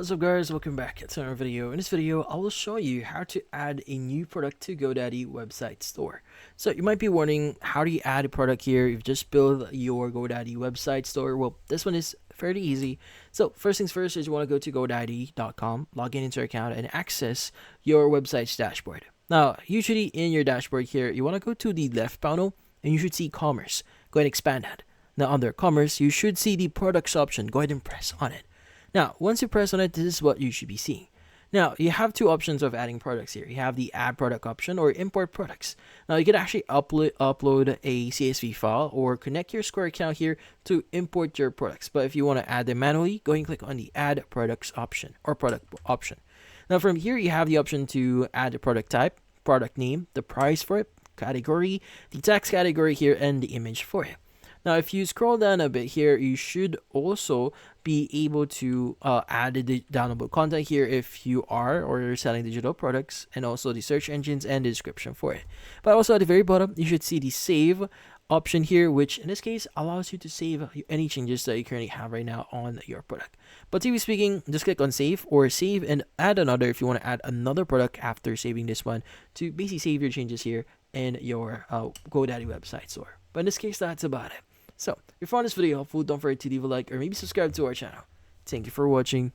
What's up guys, welcome back to another video. In this video, I will show you how to add a new product to GoDaddy website store. So you might be wondering, how do you add a product here? You've just built your GoDaddy website store. Well, this one is fairly easy. So first things first is you want to go to GoDaddy.com, log in into your account and access your website's dashboard. Now, usually in your dashboard here, you want to go to the left panel and you should see commerce. Go ahead and expand that. Now under commerce, you should see the products option. Go ahead and press on it. Now, once you press on it, this is what you should be seeing. Now, you have two options of adding products here. You have the add product option or import products. Now, you can actually upload a CSV file or connect your Square account here to import your products. But if you want to add them manually, go ahead and click on the add products option or product option. Now, from here, you have the option to add the product type, product name, the price for it, category, the text category here, and the image for it. Now, if you scroll down a bit here, you should also be able to add the downloadable content here if you are or you're selling digital products, and also the search engines and the description for it. But also at the very bottom, you should see the save option here, which in this case allows you to save any changes that you currently have right now on your product. But to be speaking, just click on save or save and add another if you want to add another product after saving this one to basically save your changes here in your GoDaddy website store. But in this case, that's about it. So, if you found this video helpful, don't forget to leave a like or maybe subscribe to our channel. Thank you for watching.